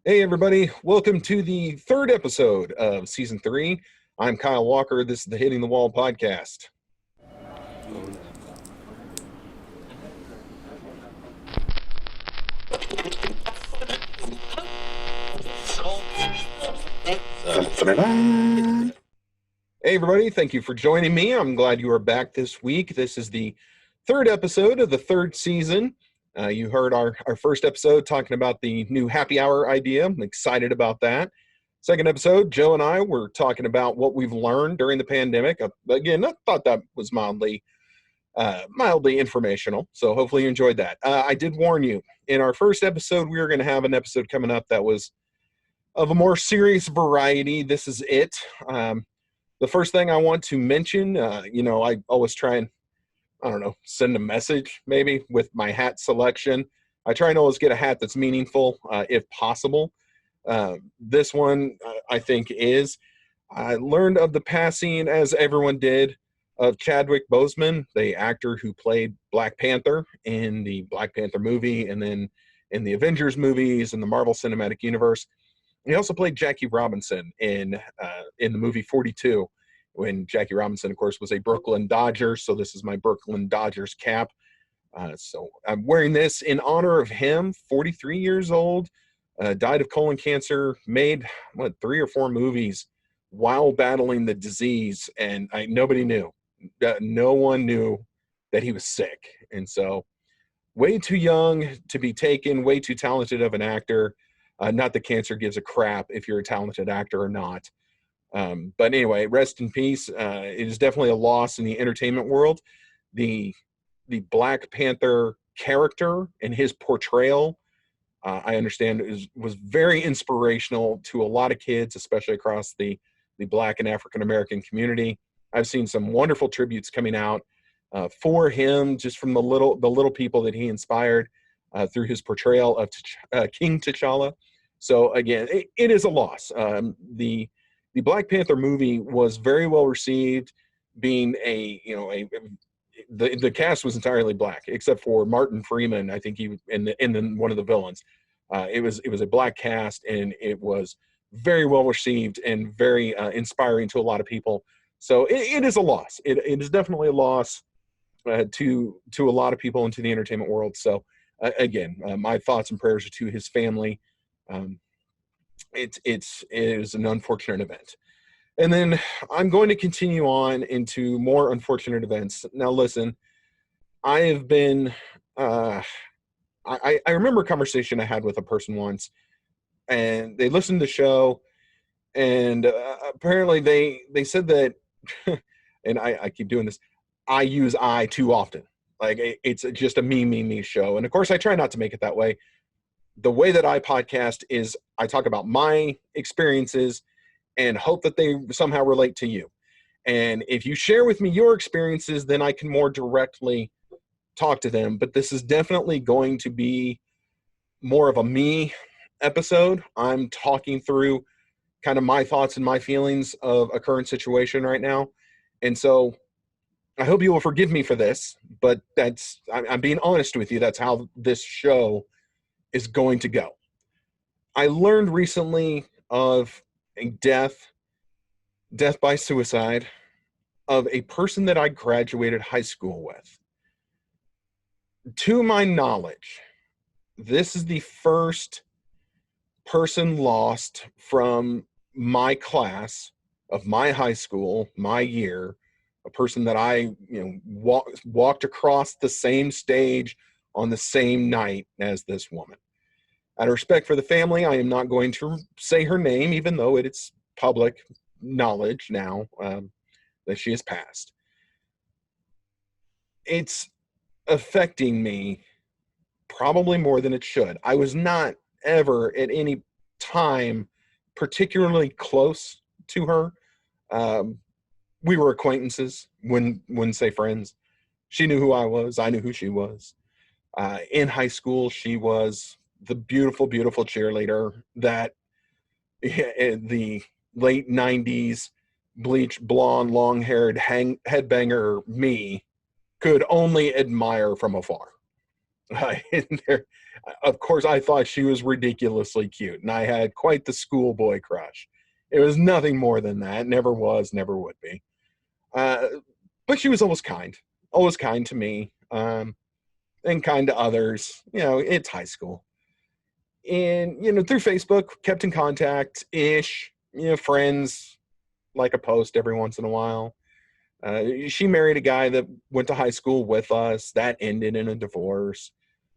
Hey, everybody. Welcome to the third episode of season 3. I'm Kyle Walker. This is the Hitting the Wall podcast. Hey, everybody. Thank you for joining me. I'm glad you are back this week. This is the third episode of the third season. You heard our first episode talking about the new happy hour idea. I'm excited about that. Second episode, Joe and I were talking about what we've learned during the pandemic. Again, I thought that was mildly informational, so hopefully you enjoyed that. I did warn you, in our first episode, we were going to have an episode coming up that was of a more serious variety. This is it. The first thing I want to mention, I always try and, send a message maybe with my hat selection. I try and always get a hat that's meaningful, if possible. This one, I think, is. I learned of the passing, as everyone did, of Chadwick Boseman, the actor who played Black Panther in the Black Panther movie and then in the Avengers movies and the Marvel Cinematic Universe. He also played Jackie Robinson in the movie 42, when Jackie Robinson, of course, was a Brooklyn Dodger. So this is my Brooklyn Dodgers cap. So I'm wearing this in honor of him, 43 years old, died of colon cancer, made, 3 or 4 movies while battling the disease. And nobody knew. No one knew that he was sick. And so way too young to be taken, way too talented of an actor. Not that cancer gives a crap if you're a talented actor or not. But anyway, rest in peace. It is definitely a loss in the entertainment world. The Black Panther character and his portrayal, I understand, was very inspirational to a lot of kids, especially across the Black and African American community. I've seen some wonderful tributes coming out for him, just from the little people that he inspired through his portrayal of King T'Challa. So again, it is a loss. The Black Panther movie was very well received, being the cast was entirely Black except for Martin Freeman. I think he in one of the villains. It was a Black cast, and it was very well received and very inspiring to a lot of people. So it is a loss. It is definitely a loss to a lot of people into the entertainment world. So again, my thoughts and prayers are to his family. It is an unfortunate event. And then I'm going to continue on into more unfortunate events. Now, listen, I have been, I remember a conversation I had with a person once, and they listened to the show, and apparently they said that, and I keep doing this, I use I too often. Like, it's just a me show. And of course, I try not to make it that way. The way that I podcast is I talk about my experiences and hope that they somehow relate to you. And if you share with me your experiences, then I can more directly talk to them. But this is definitely going to be more of a me episode. I'm talking through kind of my thoughts and my feelings of a current situation right now. And so I hope you will forgive me for this, but I'm being honest with you. That's how this show is going to go. I learned recently of a death by suicide of a person that I graduated high school with. To my knowledge, this is the first person lost from my class of my high school, my year, a person that I walked across the same stage on the same night as this woman. Out of respect for the family, I am not going to say her name, even though it's public knowledge now that she has passed. It's affecting me probably more than it should. I was not ever at any time particularly close to her. We were acquaintances, wouldn't say friends. She knew who I was. I knew who she was. In high school, she was the beautiful, beautiful cheerleader that the late 90s bleached blonde, long-haired headbanger me could only admire from afar. Of course, I thought she was ridiculously cute, and I had quite the schoolboy crush. It was nothing more than that. Never was, never would be. Uh, but she was always kind to me, and kind to others. It's high school. And, through Facebook, kept in contact ish, friends, like a post every once in a while. She married a guy that went to high school with us. That ended in a divorce.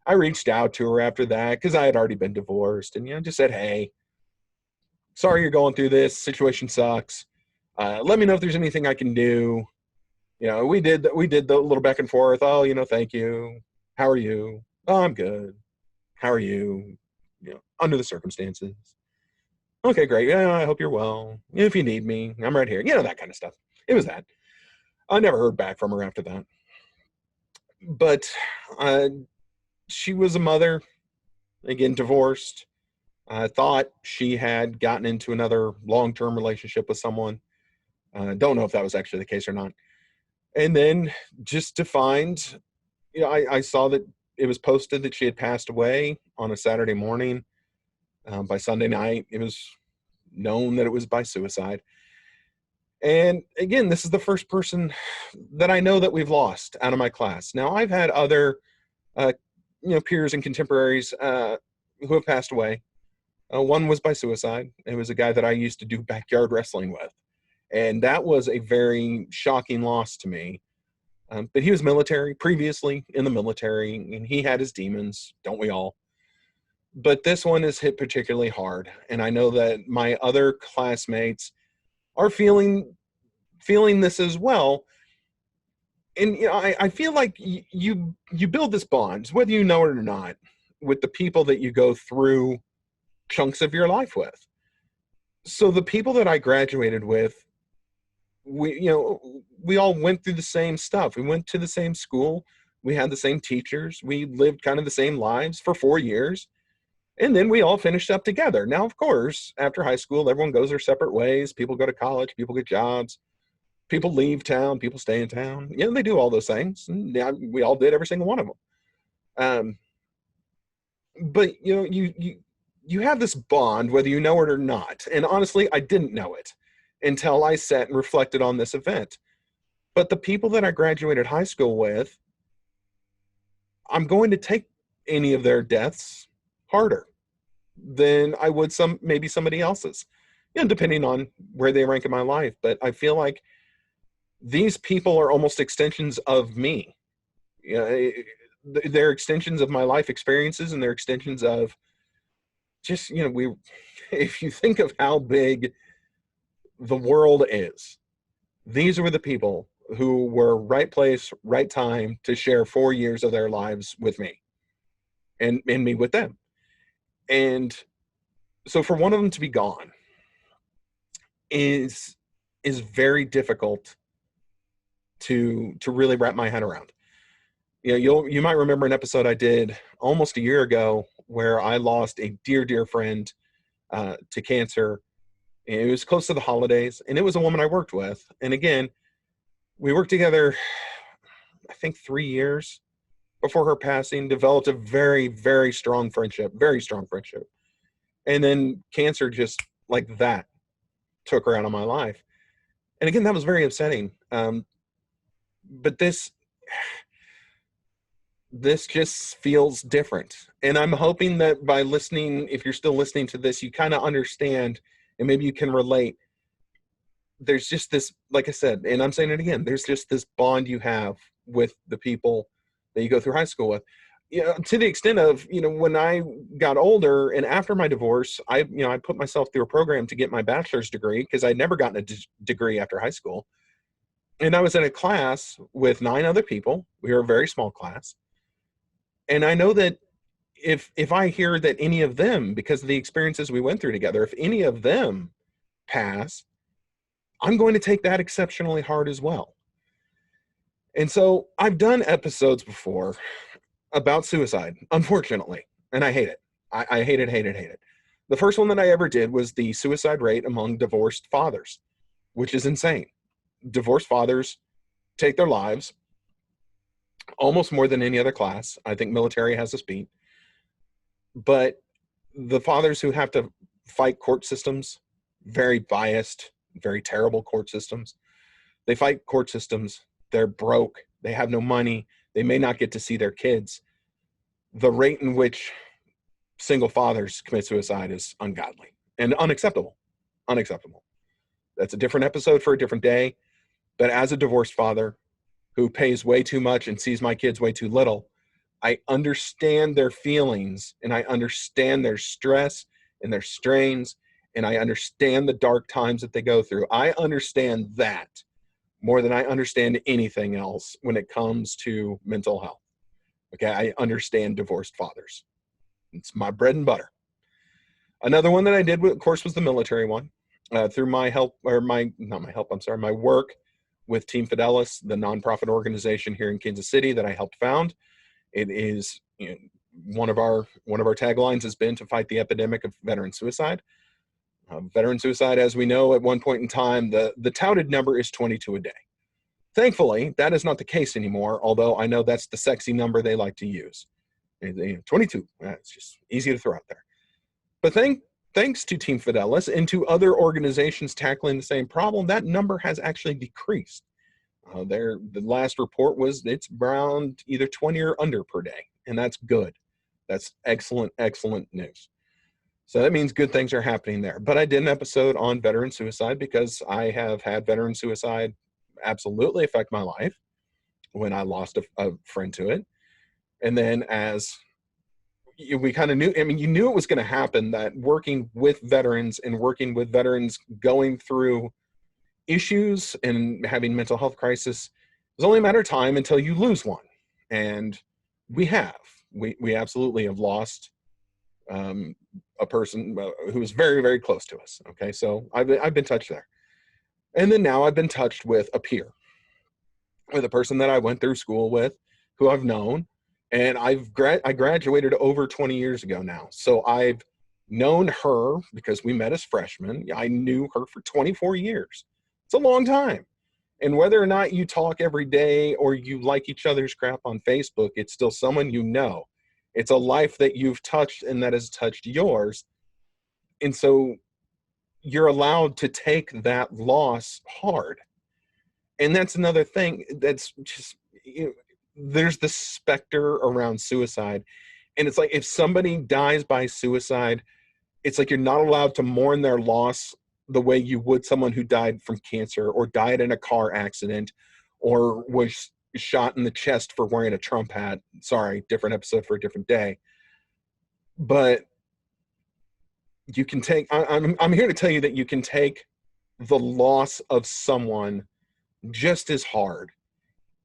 I reached out to her after that because I had already been divorced, and just said, "Hey, sorry you're going through this. Situation sucks. Let me know if there's anything I can do." We did the little back and forth. Oh, thank you. How are you? Oh, I'm good. How are you? Under the circumstances. Okay, great. Yeah, I hope you're well. If you need me, I'm right here. That kind of stuff. It was that. I never heard back from her after that. But she was a mother, again, divorced. I thought she had gotten into another long-term relationship with someone. Don't know if that was actually the case or not. And then just to find, I saw that it was posted that she had passed away on a Saturday morning. By Sunday night, it was known that it was by suicide. And again, this is the first person that I know that we've lost out of my class. Now, I've had other, peers and contemporaries who have passed away. One was by suicide. It was a guy that I used to do backyard wrestling with. And that was a very shocking loss to me. But he was previously in the military, and he had his demons, don't we all? But this one is hit particularly hard. And I know that my other classmates are feeling this as well. And I feel like you build this bond, whether you know it or not, with the people that you go through chunks of your life with. So the people that I graduated with, we all went through the same stuff. We went to the same school. We had the same teachers. We lived kind of the same lives for 4 years. And then we all finished up together. Now, of course, after high school, everyone goes their separate ways. People go to college. People get jobs. People leave town. People stay in town. They do all those things. And we all did every single one of them. But, you have this bond, whether you know it or not. And honestly, I didn't know it until I sat and reflected on this event. But the people that I graduated high school with, I'm going to take any of their deaths harder than I would maybe somebody else's, depending on where they rank in my life. But I feel like these people are almost extensions of me. They're extensions of my life experiences, and they're extensions of just, if you think of how big the world is, these were the people who were right place, right time to share 4 years of their lives with me and me with them. And so for one of them to be gone is very difficult to really wrap my head around. You might remember an episode I did almost a year ago where I lost a dear friend to cancer. It was close to the holidays, and it was a woman I worked with. And again, we worked together, I think 3 years before her passing, developed a very strong friendship. And then cancer just like that took her out of my life. And again, that was very upsetting. But this just feels different. And I'm hoping that by listening, if you're still listening to this, you kind of understand and maybe you can relate. There's just this, like I said, and I'm saying it again, there's just this bond you have with the people that you go through high school with. To the extent of, when I got older and after my divorce, I put myself through a program to get my bachelor's degree because I'd never gotten a degree after high school. And I was in a class with 9 other people. We were a very small class. And I know that if I hear that any of them, because of the experiences we went through together, if any of them pass, I'm going to take that exceptionally hard as well. And so I've done episodes before about suicide, unfortunately, and I hate it. I hate it. The first one that I ever did was the suicide rate among divorced fathers, which is insane. Divorced fathers take their lives almost more than any other class. I think military has this beat. But the fathers who have to fight court systems, very biased, very terrible court systems, they fight court systems, they're broke, they have no money, they may not get to see their kids. The rate in which single fathers commit suicide is ungodly and unacceptable. Unacceptable. That's a different episode for a different day. But as a divorced father who pays way too much and sees my kids way too little, I understand their feelings and I understand their stress and their strains, and I understand the dark times that they go through. I understand that more than I understand anything else when it comes to mental health. Okay, I understand divorced fathers. It's my bread and butter. Another one that I did, of course, was the military one. Through my help, or my work with Team Fidelis, the nonprofit organization here in Kansas City that I helped found. It is, one of our taglines has been to fight the epidemic of veteran suicide. Veteran suicide, as we know, at one point in time, the touted number is 22 a day. Thankfully, that is not the case anymore, although I know that's the sexy number they like to use. 22, it's just easy to throw out there. But thanks to Team Fidelis and to other organizations tackling the same problem, that number has actually decreased. The last report was it's around either 20 or under per day, and that's good. That's excellent news. So that means good things are happening there. But I did an episode on veteran suicide because I have had veteran suicide absolutely affect my life when I lost a friend to it. And then as we kind of knew, you knew it was going to happen, that working with veterans and working with veterans going through issues and having mental health crisis, it's only a matter of time until you lose one. And we absolutely have lost a person who was very, very close to us. Okay. So I've been touched there. And then now I've been touched with a peer, with a person that I went through school with, who I've known. And I graduated over 20 years ago now. So I've known her because we met as freshmen. I knew her for 24 years. It's a long time. And whether or not you talk every day or you like each other's crap on Facebook, it's still someone you know. It's a life that you've touched and that has touched yours. And so you're allowed to take that loss hard. And that's another thing that's just, there's the specter around suicide. And it's like, if somebody dies by suicide, it's like you're not allowed to mourn their loss the way you would someone who died from cancer or died in a car accident or was shot in the chest for wearing a Trump hat. Sorry, different episode for a different day. But you can take, I'm here to tell you that you can take the loss of someone just as hard,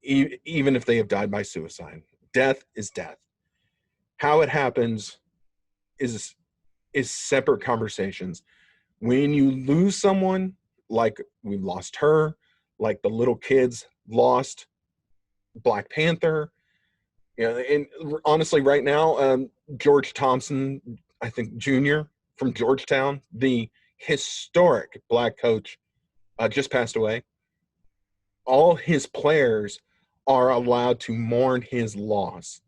even if they have died by suicide. Death is death. How it happens is separate conversations. When you lose someone, like we lost her, like the little kids lost Black Panther, and honestly, right now, George Thompson, I think Jr. from Georgetown, the historic Black coach, just passed away. All his players are allowed to mourn his loss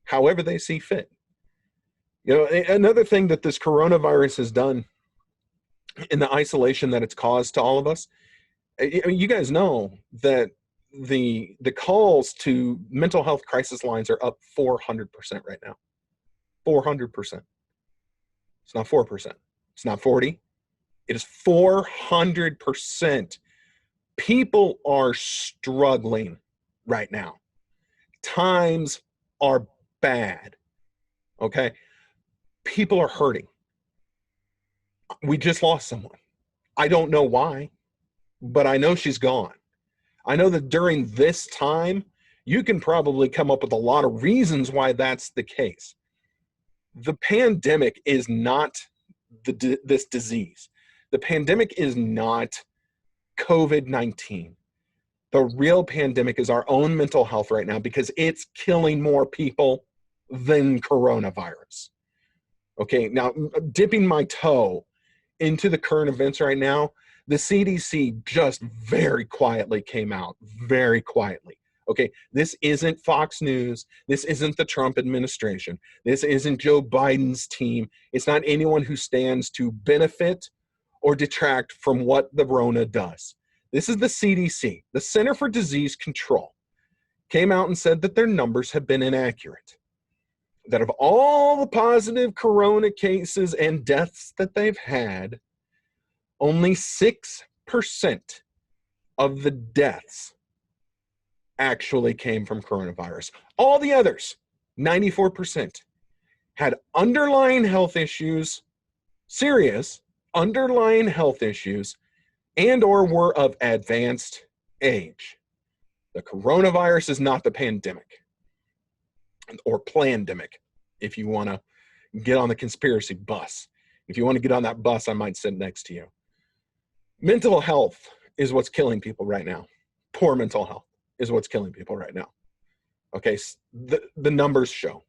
however they see fit. Another thing that this coronavirus has done in the isolation that it's caused to all of us, you guys know that the calls to mental health crisis lines are up 400% right now. 400%. It's not 4%. It's not 40. It is 400%. People are struggling right now. Times are bad. Okay? People are hurting. We just lost someone. I don't know why, but I know she's gone. I know that during this time, you can probably come up with a lot of reasons why that's the case. The pandemic is not this disease. The pandemic is not COVID-19. The real pandemic is our own mental health right now, because it's killing more people than coronavirus. Okay, now dipping my toe into the current events right now, the CDC just very quietly came out, very quietly. Okay, this isn't Fox News. This isn't the Trump administration. This isn't Joe Biden's team. It's not anyone who stands to benefit or detract from what the Rona does. This is the CDC, the Center for Disease Control, came out and said that their numbers have been inaccurate. That of all the positive corona cases and deaths that they've had, only 6% of the deaths actually came from coronavirus. All the others, 94%, had underlying health issues, serious underlying health issues, and or were of advanced age. The coronavirus is not the pandemic or plandemic, if you want to get on the conspiracy bus. If you want to get on that bus, I might sit next to you. Mental health is what's killing people right now. Poor mental health is what's killing people right now. Okay, the numbers show.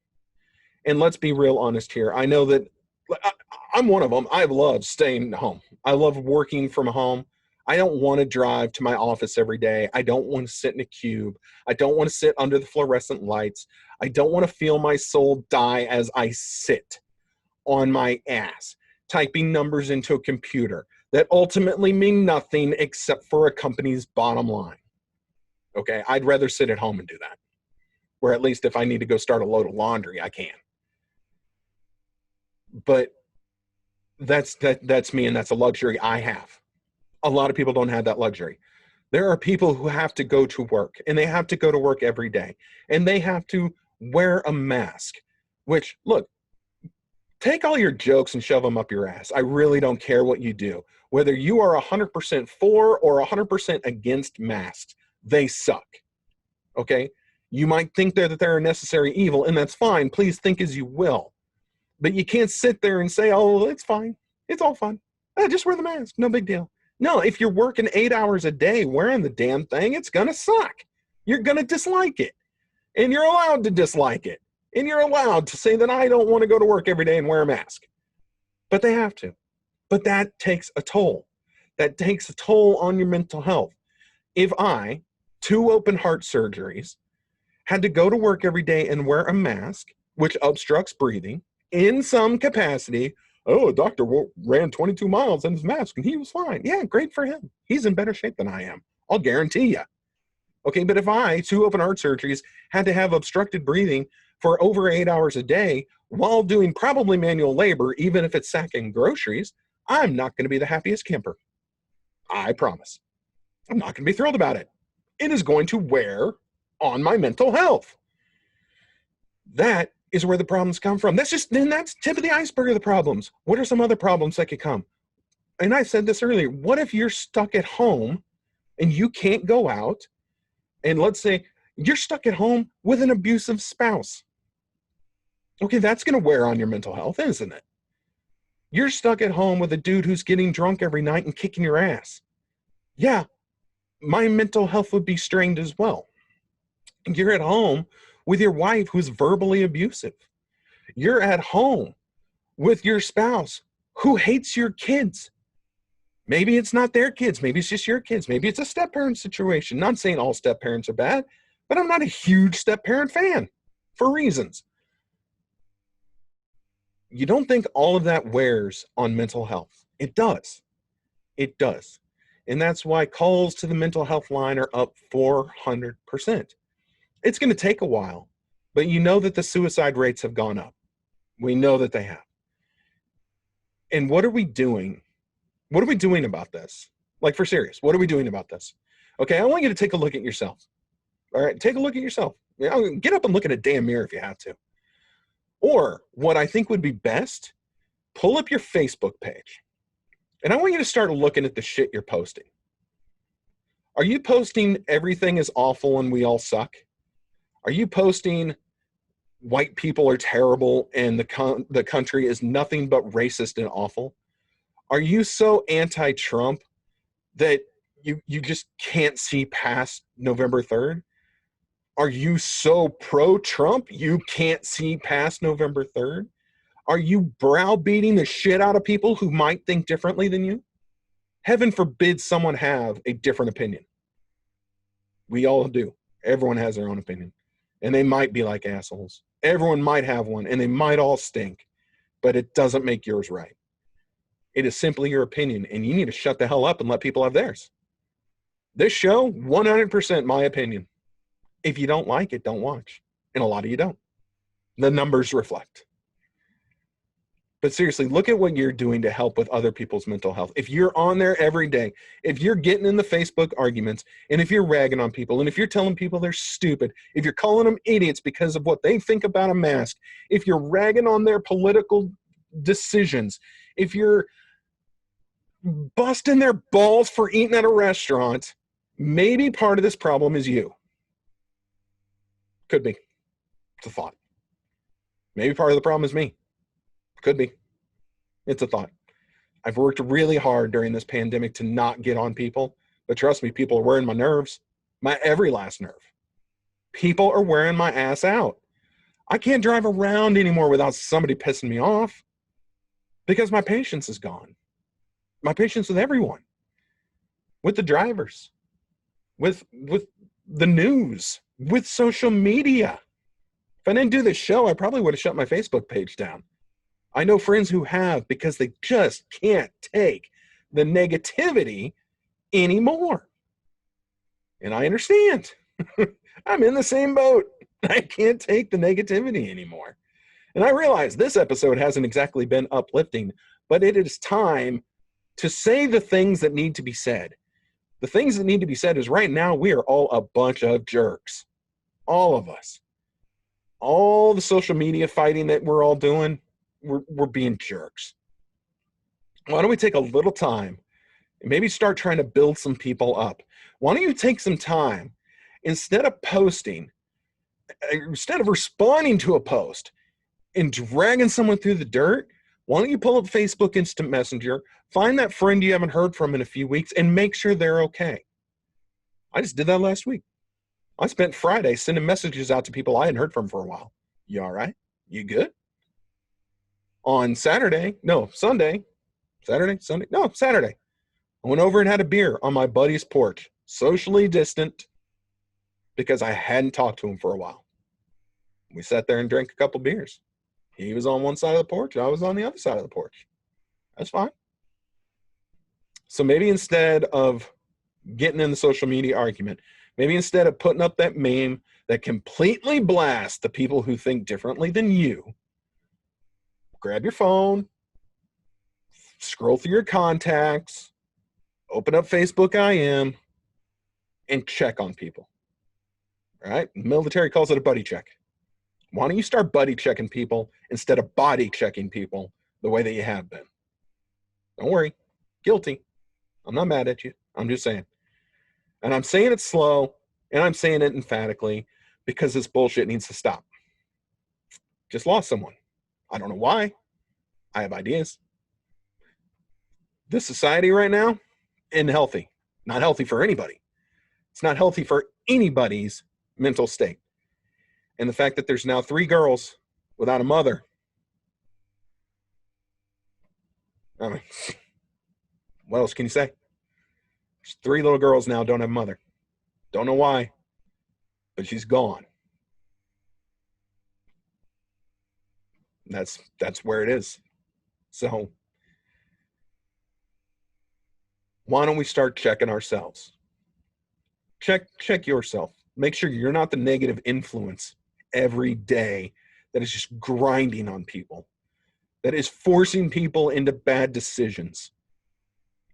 And let's be real honest here. I know that I'm one of them. I love staying home. I love working from home. I don't want to drive to my office every day. I don't want to sit in a cube. I don't want to sit under the fluorescent lights. I don't want to feel my soul die as I sit on my ass, typing numbers into a computer that ultimately mean nothing except for a company's bottom line. Okay, I'd rather sit at home and do that. Where at least if I need to go start a load of laundry, I can. But that's me, and that's a luxury I have. A lot of people don't have that luxury. There are people who have to go to work, and they have to go to work every day, and they have to wear a mask, which, look, take all your jokes and shove them up your ass. I really don't care what you do. Whether you are 100% for or 100% against masks, they suck. Okay? You might think that they're a necessary evil, and that's fine. Please think as you will. But you can't sit there and say, oh, it's fine. It's all fine. Just wear the mask. No big deal. No, if you're working 8 hours a day wearing the damn thing, it's going to suck. You're going to dislike it. And you're allowed to dislike it. And you're allowed to say that I don't want to go to work every day and wear a mask. But they have to. But that takes a toll. That takes a toll on your mental health. If I, 2 open heart surgeries, had to go to work every day and wear a mask, which obstructs breathing, in some capacity, oh, a doctor ran 22 miles in his mask and he was fine. Yeah, great for him. He's in better shape than I am. I'll guarantee you. Okay, but if I, 2 open heart surgeries, had to have obstructed breathing for over 8 hours a day while doing probably manual labor, even if it's sacking groceries, I'm not going to be the happiest camper. I promise. I'm not going to be thrilled about it. It is going to wear on my mental health. That is where the problems come from. That's tip of the iceberg of the problems. What are some other problems that could come? And I said this earlier. What if you're stuck at home and you can't go out? And let's say you're stuck at home with an abusive spouse. Okay, that's going to wear on your mental health, isn't it? You're stuck at home with a dude who's getting drunk every night and kicking your ass. Yeah, my mental health would be strained as well. You're at home with your wife who's verbally abusive. You're at home with your spouse who hates your kids. Maybe it's not their kids. Maybe it's just your kids. Maybe it's a step-parent situation. Not saying all step-parents are bad, but I'm not a huge step-parent fan for reasons. You don't think all of that wears on mental health. It does. It does. And that's why calls to the mental health line are up 400%. It's going to take a while, but you know that the suicide rates have gone up. We know that they have. And what are we doing? What are we doing about this? Like, for serious, what are we doing about this? Okay, I want you to take a look at yourself. All right, take a look at yourself. Get up and look in a damn mirror if you have to. Or what I think would be best, pull up your Facebook page. And I want you to start looking at the shit you're posting. Are you posting everything is awful and we all suck? Are you posting white people are terrible and the country is nothing but racist and awful? Are you so anti-Trump that you just can't see past November 3rd? Are you so pro-Trump you can't see past November 3rd? Are you browbeating the shit out of people who might think differently than you? Heaven forbid someone have a different opinion. We all do. Everyone has their own opinion, and they might be like assholes. Everyone might have one, and they might all stink, but it doesn't make yours right. It is simply your opinion, and you need to shut the hell up and let people have theirs. This show, 100% my opinion. If you don't like it, don't watch. And a lot of you don't. The numbers reflect. But seriously, look at what you're doing to help with other people's mental health. If you're on there every day, if you're getting in the Facebook arguments, and if you're ragging on people, and if you're telling people they're stupid, if you're calling them idiots because of what they think about a mask, if you're ragging on their political decisions, if you're busting their balls for eating at a restaurant, maybe part of this problem is you. Could be. It's a thought. Maybe part of the problem is me. Could be. It's a thought. I've worked really hard during this pandemic to not get on people, but trust me, people are wearing my nerves, my every last nerve. People are wearing my ass out. I can't drive around anymore without somebody pissing me off because my patience is gone. My patience with everyone, with the drivers, with the news, with social media. If I didn't do this show, I probably would have shut my Facebook page down. I know friends who have because they just can't take the negativity anymore. And I understand. I'm in the same boat. I can't take the negativity anymore. And I realize this episode hasn't exactly been uplifting, but it is time to say the things that need to be said. The things that need to be said is right now we are all a bunch of jerks. All of us. All the social media fighting that we're all doing, we're being jerks. Why don't we take a little time and maybe start trying to build some people up? Why don't you take some time, instead of posting, instead of responding to a post and dragging someone through the dirt, why don't you pull up Facebook Instant Messenger, find that friend you haven't heard from in a few weeks, and make sure they're okay. I just did that last week. I spent Friday sending messages out to people I hadn't heard from for a while. You all right? You good? On Saturday, I went over and had a beer on my buddy's porch, socially distant, because I hadn't talked to him for a while. We sat there and drank a couple beers. He was on one side of the porch, I was on the other side of the porch. That's fine. So maybe instead of getting in the social media argument, maybe instead of putting up that meme that completely blasts the people who think differently than you, grab your phone, scroll through your contacts, open up Facebook IM, and check on people. All right? The military calls it a buddy check. Why don't you start buddy checking people instead of body checking people the way that you have been? Don't worry. Guilty. I'm not mad at you. I'm just saying. And I'm saying it slow, and I'm saying it emphatically because this bullshit needs to stop. Just lost someone. I don't know why. I have ideas. This society right now, isn't healthy. Not healthy for anybody. It's not healthy for anybody's mental state. And the fact that there's now 3 girls without a mother. I mean, what else can you say? There's 3 little girls now don't have a mother. Don't know why, but she's gone. That's where it is. So why don't we start checking ourselves? Check yourself. Make sure you're not the negative influence every day that is just grinding on people, that is forcing people into bad decisions.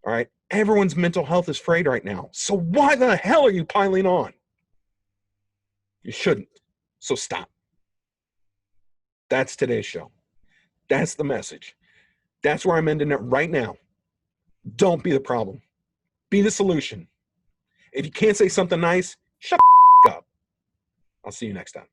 All right? Everyone's mental health is frayed right now. So why the hell are you piling on? You shouldn't. So stop. That's today's show. That's the message. That's where I'm ending it right now. Don't be the problem. Be the solution. If you can't say something nice, shut up. I'll see you next time.